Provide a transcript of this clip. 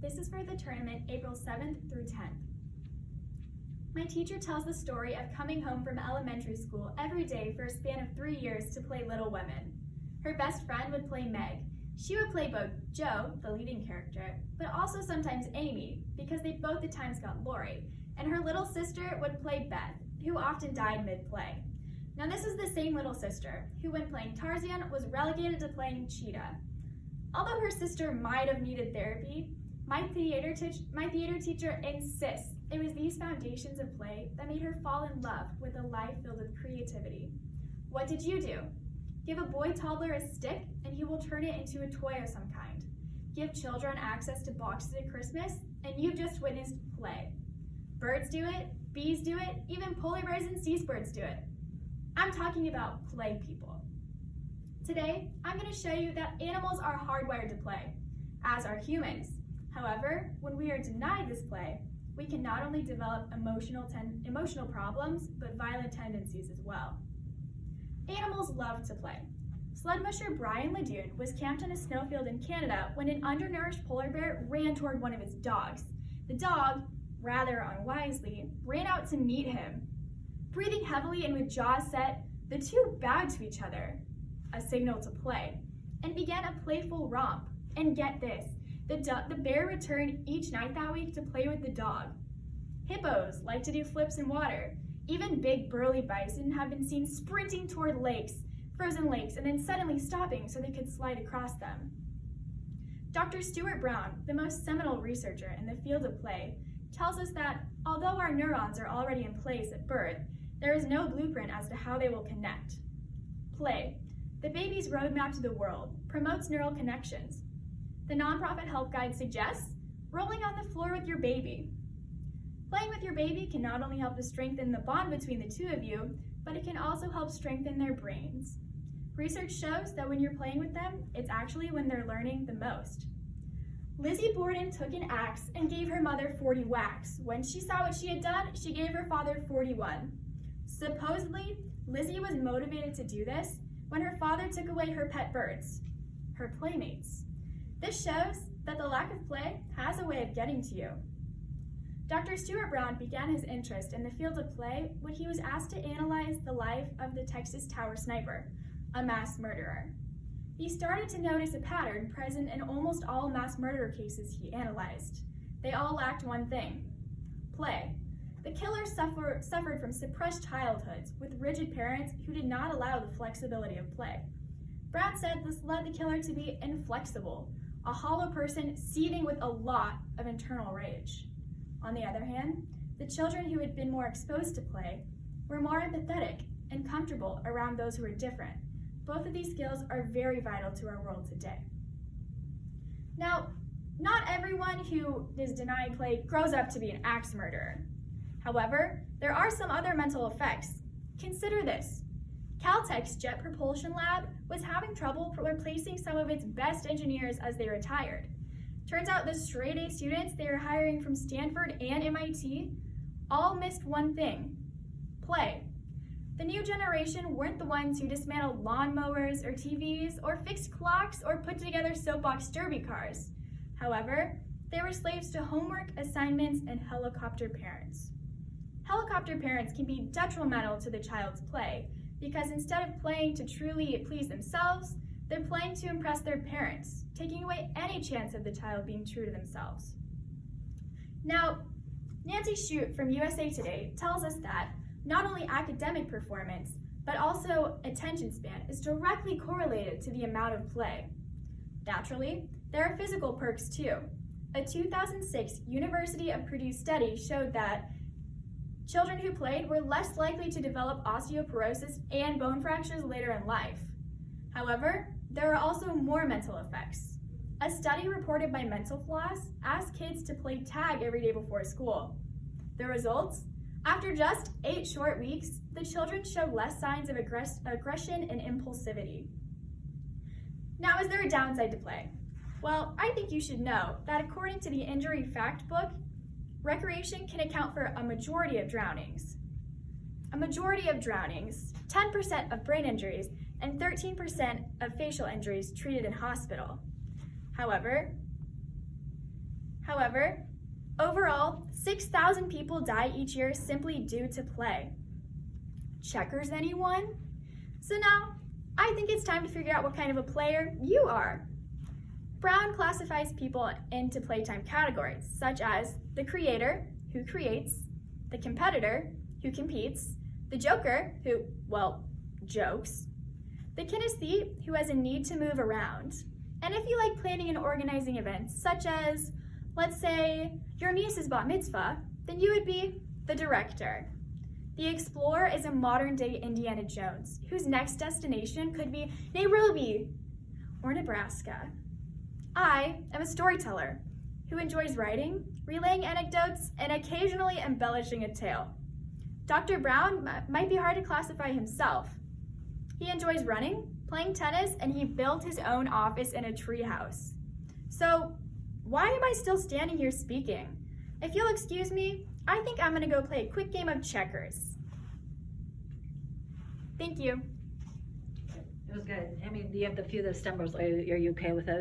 This is for the tournament April 7th through 10th. My teacher tells the story of coming home from elementary school every day for a span of 3 years to play Little Women. Her best friend would play Meg. She would play both Jo, the leading character, but also sometimes Amy, because they both at times got Lori, and her little sister would play Beth, who often died mid-play. Now this is the same little sister, who when playing Tarzan was relegated to playing Cheetah. Although her sister might have needed therapy, my theater teacher insists it was these foundations of play that made her fall in love with a life filled with creativity. What did you do? Give a boy toddler a stick and he will turn it into a toy of some kind. Give children access to boxes at Christmas and you've just witnessed play. Birds do it, bees do it, even polar bears and sea birds do it. I'm talking about play people. Today, I'm going to show you that animals are hardwired to play, as are humans. However, when we are denied this play, we can not only develop emotional problems, but violent tendencies as well. Animals love to play. Sled musher Brian Lejeune was camped on a snowfield in Canada when an undernourished polar bear ran toward one of his dogs. The dog, rather unwisely, ran out to meet him. Breathing heavily and with jaws set, the two bowed to each other, a signal to play, and began a playful romp. And get this, the bear returned each night that week to play with the dog. Hippos like to do flips in water. Even big burly bison have been seen sprinting toward frozen lakes, and then suddenly stopping so they could slide across them. Dr. Stuart Brown, the most seminal researcher in the field of play, tells us that although our neurons are already in place at birth, there is no blueprint as to how they will connect. Play, the baby's roadmap to the world, promotes neural connections. The nonprofit Help Guide suggests rolling on the floor with your baby. Playing with your baby can not only help to strengthen the bond between the two of you, but it can also help strengthen their brains. Research shows that when you're playing with them, it's actually when they're learning the most. Lizzie Borden took an axe and gave her mother 40 whacks. When she saw what she had done, she gave her father 41. Supposedly, Lizzie was motivated to do this when her father took away her pet birds, her playmates. This shows that the lack of play has a way of getting to you. Dr. Stuart Brown began his interest in the field of play when he was asked to analyze the life of the Texas Tower Sniper, a mass murderer. He started to notice a pattern present in almost all mass murder cases he analyzed. They all lacked one thing: play. The killers suffered from suppressed childhoods with rigid parents who did not allow the flexibility of play. Brown said this led the killer to be inflexible, a hollow person seething with a lot of internal rage. On the other hand, the children who had been more exposed to play were more empathetic and comfortable around those who were different. Both of these skills are very vital to our world today. Now, not everyone who is denied play grows up to be an axe murderer. However, there are some other mental effects. Consider this. Caltech's Jet Propulsion Lab was having trouble replacing some of its best engineers as they retired. Turns out the straight-A students they were hiring from Stanford and MIT all missed one thing: play. The new generation weren't the ones who dismantled lawnmowers or TVs or fixed clocks or put together soapbox derby cars. However, they were slaves to homework, assignments, and helicopter parents. Helicopter parents can be detrimental to the child's play because instead of playing to truly please themselves, they're playing to impress their parents, taking away any chance of the child being true to themselves. Now, Nancy Shute from USA Today tells us that not only academic performance, but also attention span is directly correlated to the amount of play. Naturally, there are physical perks too. A 2006 University of Purdue study showed that children who played were less likely to develop osteoporosis and bone fractures later in life. However, there are also more mental effects. A study reported by Mental Floss asked kids to play tag every day before school. The results? After just 8 short weeks, the children showed less signs of aggression and impulsivity. Now, is there a downside to play? Well, I think you should know that according to the Injury Fact Book, recreation can account for a majority of drownings. A majority of drownings, 10% of brain injuries, and 13% of facial injuries treated in hospital. However, However, overall, 6,000 people die each year simply due to play. Checkers, anyone? So now, I think it's time to figure out what kind of a player you are. Brown classifies people into playtime categories, such as the creator, who creates, the competitor, who competes, the joker, who, well, jokes, the kinesthete, who has a need to move around, and if you like planning and organizing events, such as, let's say, your niece's bat mitzvah, then you would be the director. The explorer is a modern-day Indiana Jones, whose next destination could be Nairobi or Nebraska. I am a storyteller who enjoys writing, relaying anecdotes, and occasionally embellishing a tale. Dr. Brown might be hard to classify himself. He enjoys running, playing tennis, and he built his own office in a treehouse. So, why am I still standing here speaking? If you'll excuse me, I think I'm gonna go play a quick game of checkers. Thank you. It was good. I mean, you have the few of those stumbles. Are you okay with those?